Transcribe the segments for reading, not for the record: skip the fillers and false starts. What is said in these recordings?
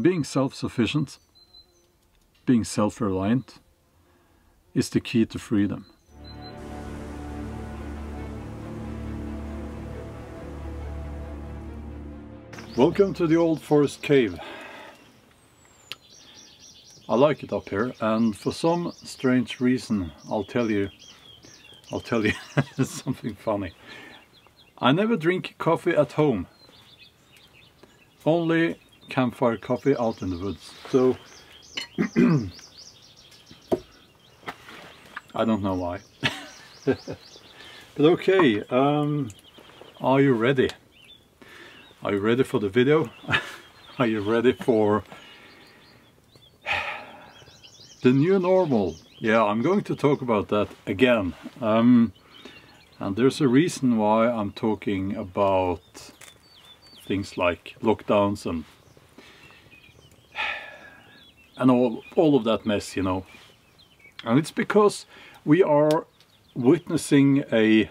Being self-sufficient, being self-reliant, is the key to freedom. Welcome to the old forest cave. I like it up here, and for some strange reason I'll tell you something funny. I never drink coffee at home. Only campfire coffee out in the woods. So I don't know why. But okay, are you ready? Are you ready for the video? Are you ready for the new normal? Yeah, I'm going to talk about that again. And there's a reason why I'm talking about things like lockdowns and all of that mess, you know. And it's because we are witnessing a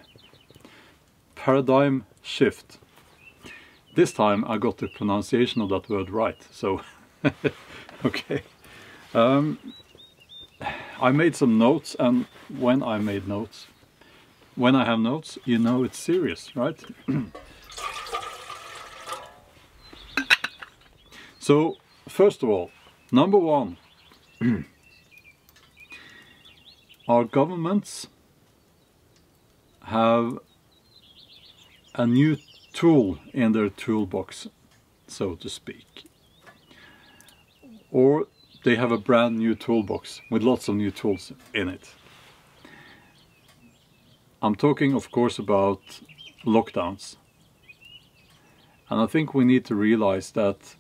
paradigm shift. This time I got the pronunciation of that word right, so okay. I made some notes, and when I have notes, you know it's serious, right? So, first of all, number one, our governments have a new tool in their toolbox, so to speak. Or they have a brand new toolbox with lots of new tools in it. I'm talking, of course, about lockdowns. And I think we need to realize that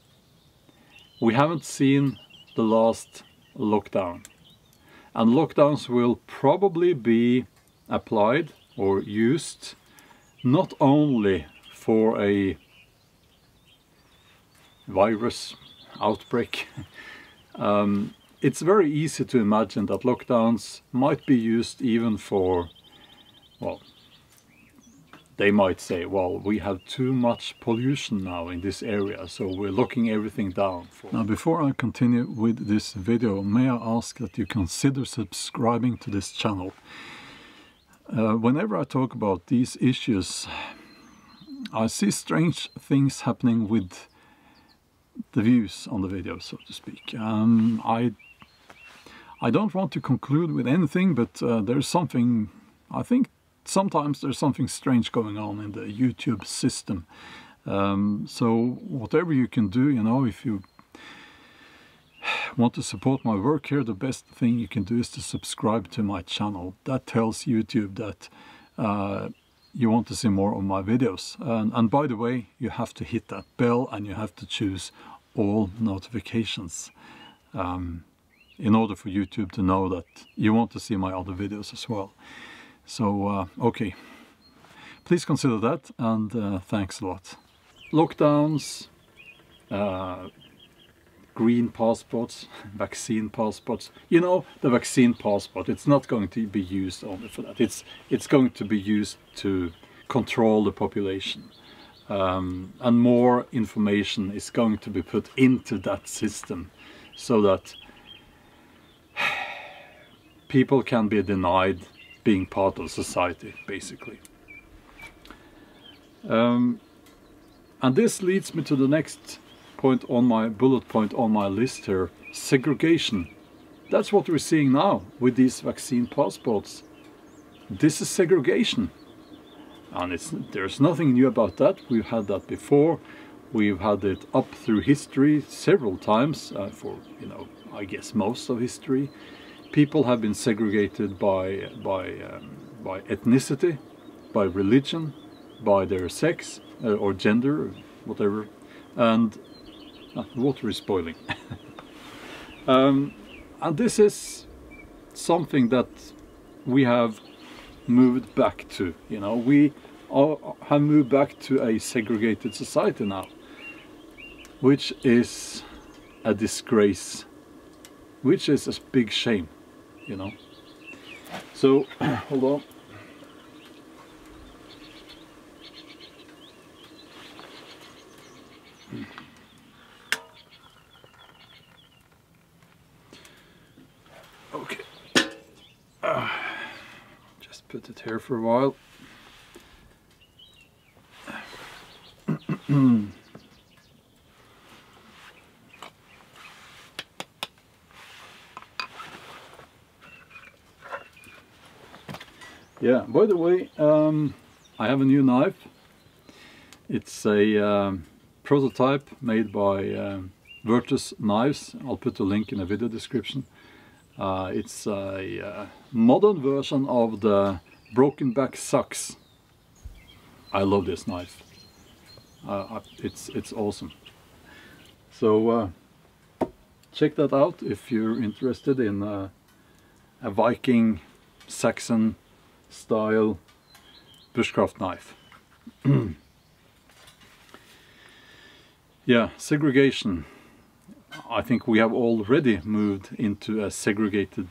we haven't seen the last lockdown. And lockdowns will probably be applied or used not only for a virus outbreak. It's very easy to imagine that lockdowns might be used even for, well, they might say, well, we have too much pollution now in this area, so we're locking everything down. Now, before I continue with this video, may I ask that you consider subscribing to this channel. Whenever I talk about these issues, I see strange things happening with the views on the video, so to speak. I don't want to conclude with anything, but there's something, I think sometimes there's something strange going on in the YouTube system. So whatever you can do, you know, if you want to support my work here, the best thing you can do is to subscribe to my channel. That tells YouTube that you want to see more of my videos. And by the way, you have to hit that bell and you have to choose all notifications in order for YouTube to know that you want to see my other videos as well. So, okay, please consider that, and thanks a lot. Lockdowns, green passports, vaccine passports. You know, the vaccine passport, it's not going to be used only for that. It's going to be used to control the population. And more information is going to be put into that system so that people can be denied being part of society, basically. And this leads me to the next point on my bullet point on my list here: segregation. That's what we're seeing now with these vaccine passports. This is segregation, and there's nothing new about that. We've had that before. We've had it up through history several times, for, you know, I guess most of history. People have been segregated by ethnicity, by religion, by their sex or gender, or whatever. And water is boiling. And this is something that we have moved back to. You know, we have moved back to a segregated society now, which is a disgrace, which is a big shame, you know. So, hold on. Okay. Just put it here for a while. Yeah, by the way, I have a new knife. It's a prototype made by Røde's knives. I'll put a link in the video description. It's a modern version of the broken back sucks. I love this knife. It's awesome. So check that out if you're interested in a Viking Saxon style bushcraft knife. Yeah, segregation. I think we have already moved into a segregated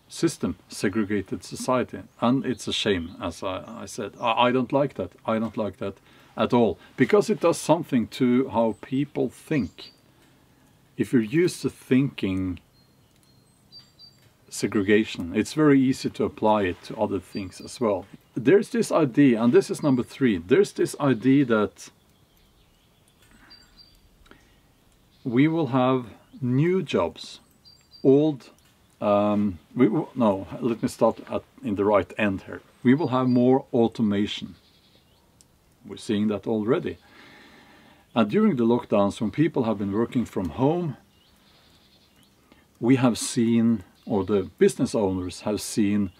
system, segregated society, and it's a shame, as I said. I don't like that. I don't like that at all, because it does something to how people think. If you're used to thinking segregation, it's very easy to apply it to other things as well. There's this idea, and this is number 3, there's this idea that we will have new jobs, old, no, let me start in the right end here. We will have more automation. We're seeing that already. And during the lockdowns, when people have been working from home, we have seen, or the business owners have seen,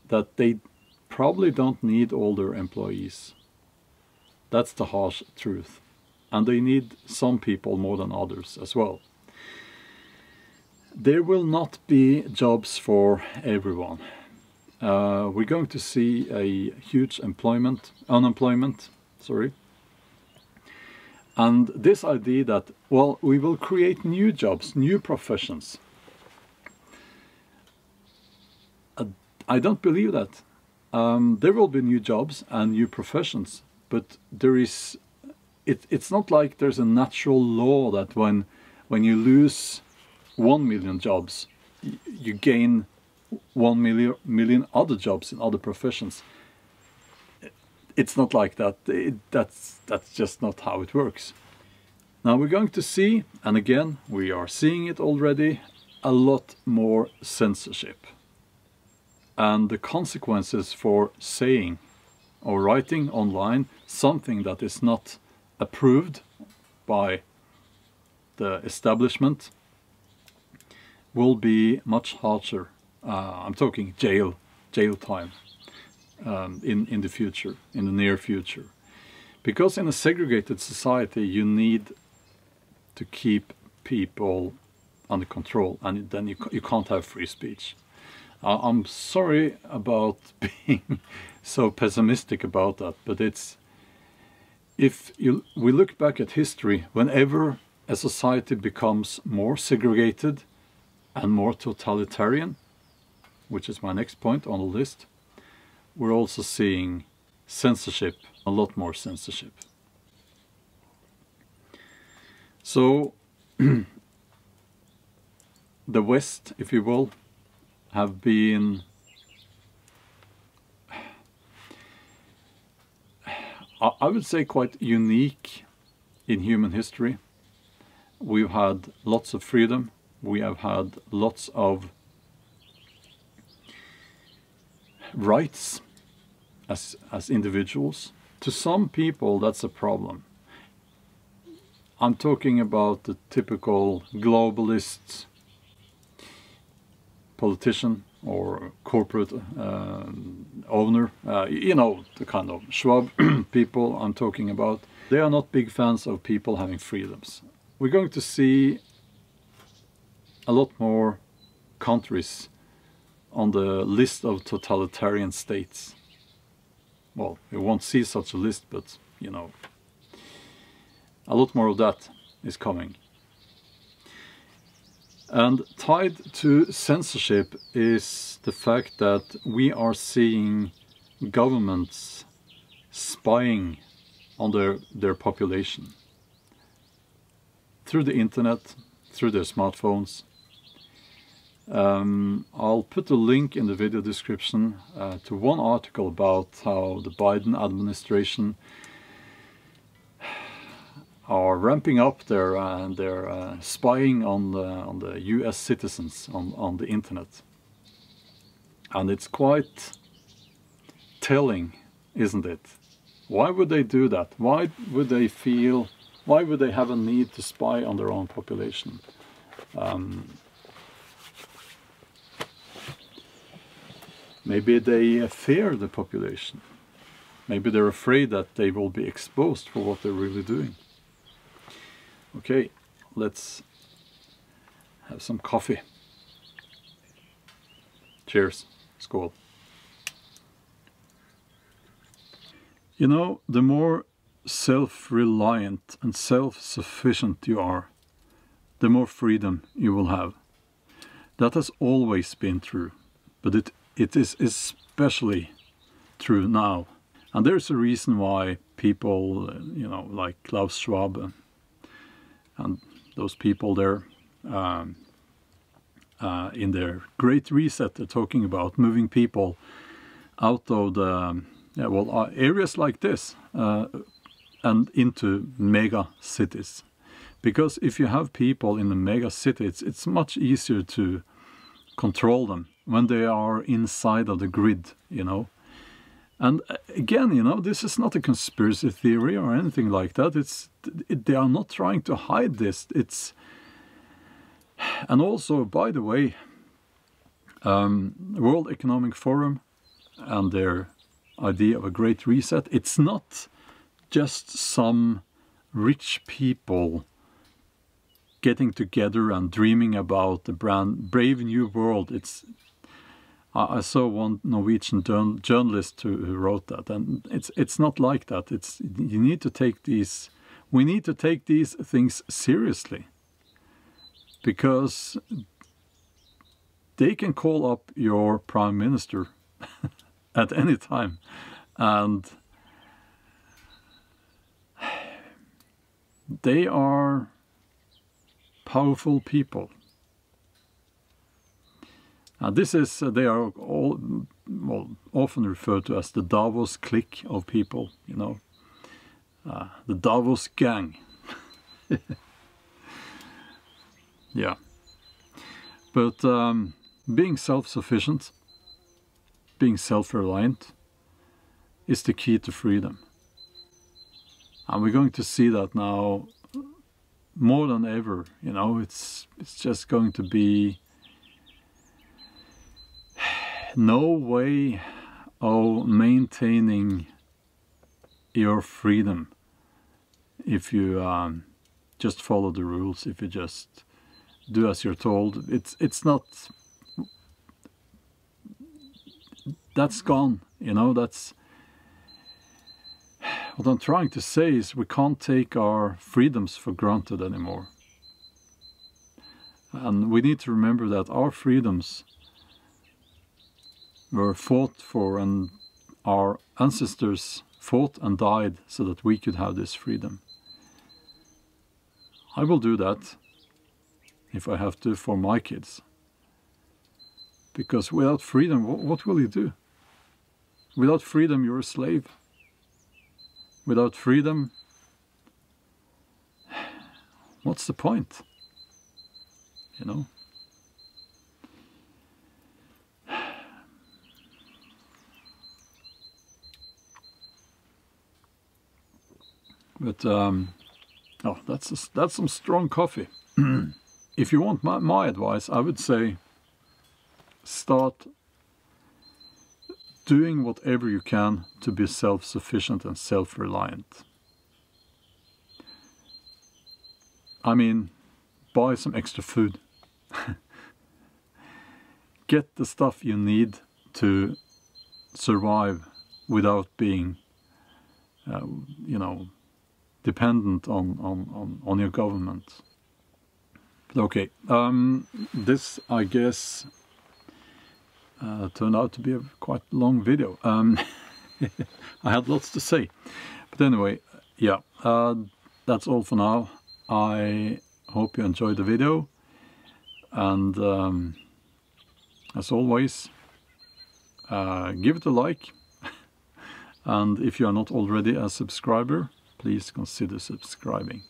that they probably don't need all their employees. That's the harsh truth. And they need some people more than others as well. There will not be jobs for everyone. We're going to see a huge unemployment, sorry. And this idea that, well, we will create new jobs, new professions. I don't believe that. There will be new jobs and new professions, but there is, it's not like there's a natural law that when you lose 1 million jobs, you gain 1 million other jobs in other professions. It's not like that. That's just not how it works. Now we're going to see, and again we are seeing it already, a lot more censorship. And the consequences for saying or writing online something that is not approved by the establishment will be much harsher. I'm talking jail time in the future, in the near future. Because in a segregated society you need to keep people under control, and then you can't have free speech. I'm sorry about being so pessimistic about that, but it's, we look back at history, whenever a society becomes more segregated and more totalitarian, which is my next point on the list, we're also seeing censorship, a lot more censorship. So the West, if you will, have been, I would say, quite unique in human history. We've had lots of freedom, we have had lots of rights as individuals. To some people that's a problem. I'm talking about the typical globalist politician or corporate owner, you know, the kind of Schwab people I'm talking about. They are not big fans of people having freedoms. We're going to see a lot more countries on the list of totalitarian states. Well, you won't see such a list, but, you know, a lot more of that is coming. And tied to censorship is the fact that we are seeing governments spying on their population through the internet, through their smartphones. I'll put a link in the video description to one article about how the Biden administration are ramping up their spying on the US citizens on the internet. And it's quite telling, isn't it? Why would they do that? Why would they have a need to spy on their own population? Maybe they fear the population. Maybe they're afraid that they will be exposed for what they're really doing. Okay, let's have some coffee. Cheers. Skål. You know, the more self-reliant and self-sufficient you are, the more freedom you will have. That has always been true, but it is especially true now. And there's a reason why people, you know, like Klaus Schwab and those people there, in their Great Reset, they're talking about moving people out of the areas like this and into mega cities. Because if you have people in the mega cities, it's much easier to control them when they are inside of the grid, you know. And again, you know, this is not a conspiracy theory or anything like that. They are not trying to hide this. And also, by the way, World Economic Forum and their idea of a Great Reset, it's not just some rich people getting together and dreaming about the brave new world. I saw one Norwegian journalist who wrote that, and it's not like that. We need to take these things seriously, because they can call up your prime minister at any time, and they are powerful people. They are all, well, often referred to as the Davos clique of people, you know, the Davos gang. Yeah. But being self-sufficient, being self-reliant is the key to freedom. And we're going to see that now more than ever, you know. It's just going to be no way of maintaining your freedom if you just follow the rules, if you just do as you're told. It's not, that's gone, you know. That's what I'm trying to say, is we can't take our freedoms for granted anymore. And we need to remember that our freedoms were fought for, and our ancestors fought and died so that we could have this freedom. I will do that if I have to for my kids. Because without freedom, what will you do? Without freedom, you're a slave. Without freedom, what's the point? You know? But oh, that's some strong coffee. If you want my advice, I would say start doing whatever you can to be self-sufficient and self-reliant. I mean, buy some extra food. Get the stuff you need to survive without being, you know, dependent on your government. But okay, this, I guess, turned out to be a quite long video. I had lots to say, but anyway, yeah, that's all for now. I hope you enjoyed the video, and as always, give it a like. And if you are not already a subscriber, please consider subscribing.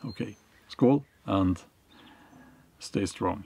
Okay, skål and stay strong.